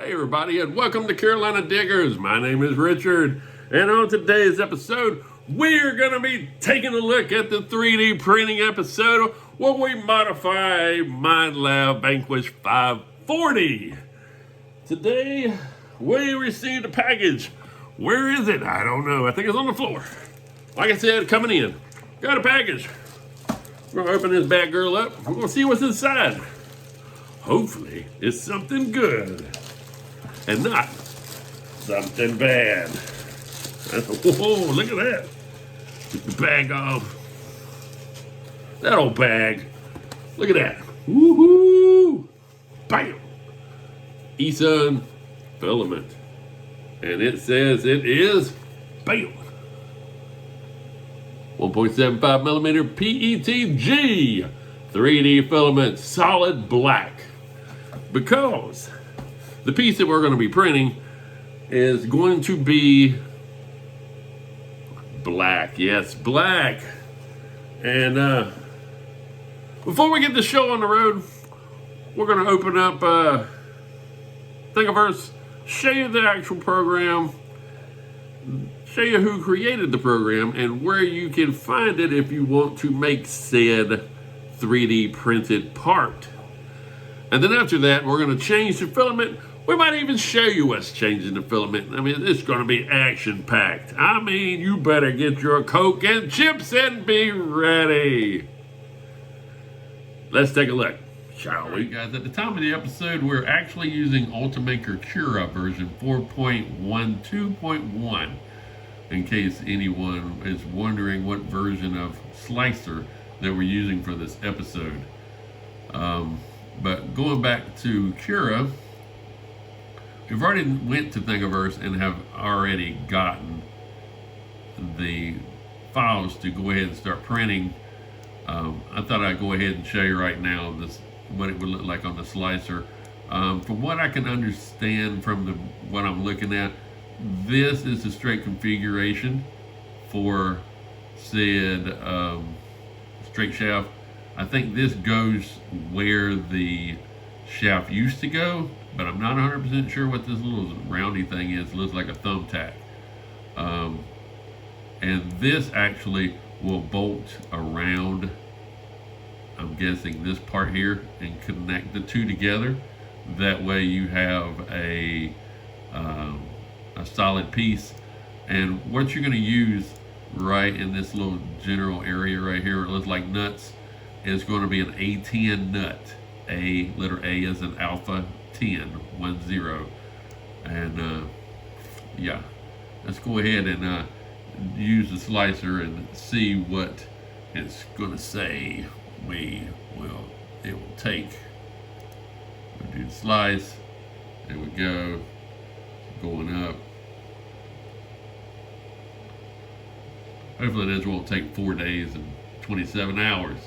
Hey everybody, and welcome to Carolina Diggers. My name is Richard, and on today's episode, we're going to be taking a look at the 3D printing episode where we modify Minelab Vanquish 540. Today, we received a package. Where is it? I don't know. I think it's on the floor. Like I said, coming in. Got a package. We're going to open this bad girl up. We're going to see what's inside. Hopefully, it's something good and not something bad. Whoa, look at that. Get the bag off. That old bag. Look at that. Woohoo! Bam! eSun filament. And it says it is, bam, 1.75 millimeter PETG 3D filament, solid black. Because the piece that we're going to be printing is going to be black. Yes, black. And before we get the show on the road, we're going to open up Thingiverse, show you the actual program, show you who created the program, and where you can find it if you want to make said 3D printed part. And then after that, we're going to change the filament. We might even show you what's changing the filament. I mean, it's going to be action-packed. I mean, you better get your Coke and chips and be ready. Let's take a look, shall we? Guys, at the time of the episode, we're actually using Ultimaker Cura version 4.12.1. In case anyone is wondering what version of slicer that we're using for this episode. But going back to Cura, we've already went to Thingiverse and have already gotten the files to go ahead and start printing. I thought I'd go ahead and show you right now what it would look like on the slicer. From what I can understand from what I'm looking at, this is the straight configuration for said straight shaft. I think this goes where the shaft used to go, but I'm not 100% sure what this little roundy thing is. It looks like a thumbtack. And this actually will bolt around, I'm guessing, this part here and connect the two together. That way you have a solid piece. And what you're going to use right in this little general area right here, it looks like nuts, is going to be an A10 nut. Letter A is an alpha 10, 10. And yeah, let's go ahead and use the slicer and see what it's going to say it will take. We'll do the slice. There we go. Going up. Hopefully this won't take 4 days and 27 hours.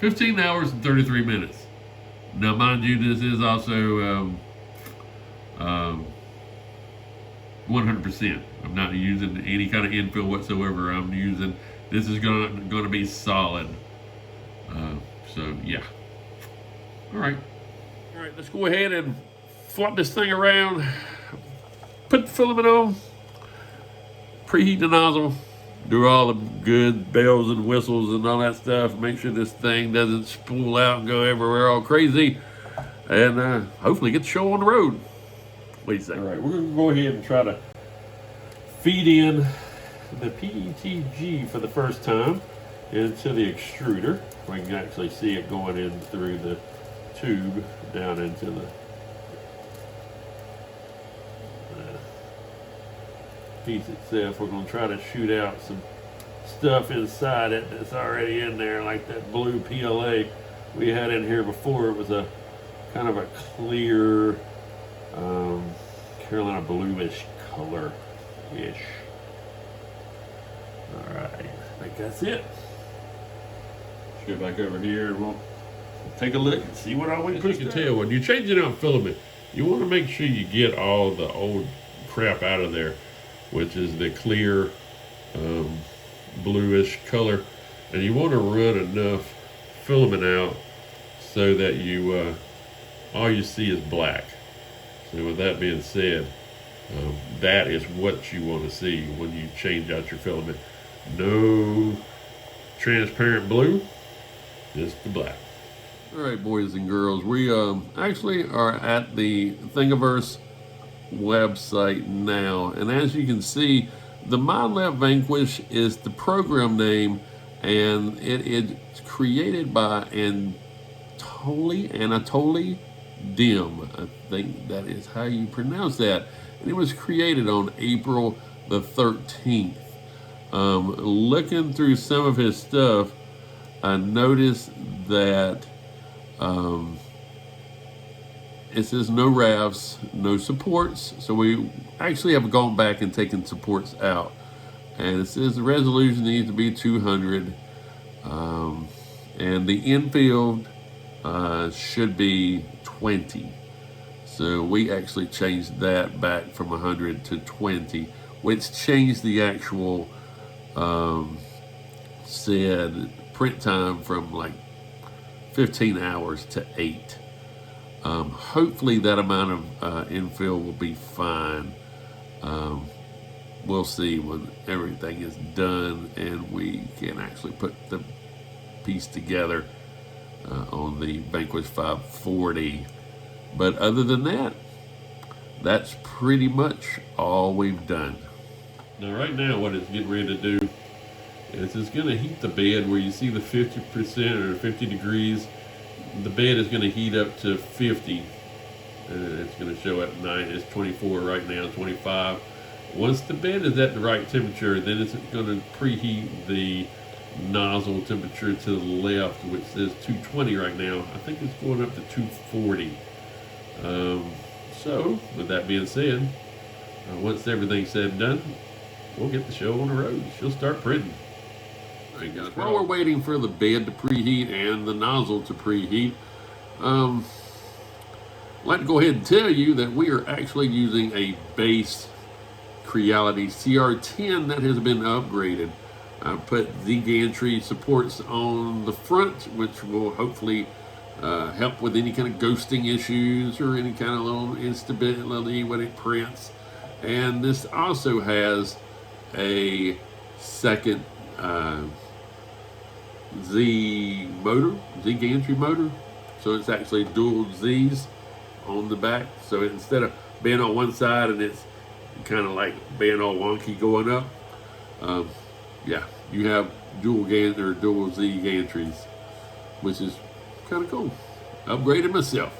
$15 and 33 minutes. Now, mind you, this is also 100%. I'm not using any kind of infill whatsoever. This is going to be solid. So yeah. All right, let's go ahead and flop this thing around. Put the filament on. Preheat the nozzle. Do all the good bells and whistles and all that stuff. Make sure this thing doesn't spool out and go everywhere all crazy. And hopefully get the show on the road. What do you say? All right, we're going to go ahead and try to feed in the PETG for the first time into the extruder. We can actually see it going in through the tube down into the piece itself. We're going to try to shoot out some stuff inside it that's already in there, like that blue PLA we had in here before. It was a kind of a clear Carolina bluish color-ish. All right, I think that's it. Let's go back over here and we'll take a look and see what all we put. You can tell when you're changing out filament, you want to make sure you get all the old crap out of there, which is the clear bluish color, and you want to run enough filament out so that you all you see is black. So with that being said, that is what you want to see when you change out your filament. No transparent blue, just the black. All right, boys and girls, we actually are at the Thingiverse website now, and as you can see, the Minelab Vanquish is the program name, and it's created by Anatoly Dim. I think that is how you pronounce that, and it was created on April the 13th. Looking through some of his stuff, I noticed that it says no rafts, no supports. So we actually have gone back and taken supports out. And it says the resolution needs to be 200. And the infield should be 20. So we actually changed that back from 100 to 20, which changed the actual said print time from like 15 hours to 8. Hopefully that amount of infill will be fine. We'll see when everything is done and we can actually put the piece together on the Vanquish 540. But other than that, that's pretty much all we've done. Now right now what it's getting ready to do is it's going to heat the bed where you see the 50% or 50 degrees. The bed is going to heat up to 50. It's going to show at night. It's 24 right now, 25. Once the bed is at the right temperature, then it's going to preheat the nozzle temperature to the left, which says 220 right now. I think it's going up to 240. So, with that being said, once everything's said and done, we'll get the show on the road. She'll start printing. Right, guys. While we're waiting for the bed to preheat and the nozzle to preheat, I'd like to go ahead and tell you that we are actually using a base Creality CR10 that has been upgraded. I put Z gantry supports on the front, which will hopefully help with any kind of ghosting issues or any kind of little instability when it prints. And this also has a second Z gantry motor, so it's actually dual Z's on the back. So instead of being on one side and it's kind of like being all wonky going up, yeah, you have dual Z gantries, which is kind of cool. Upgraded myself.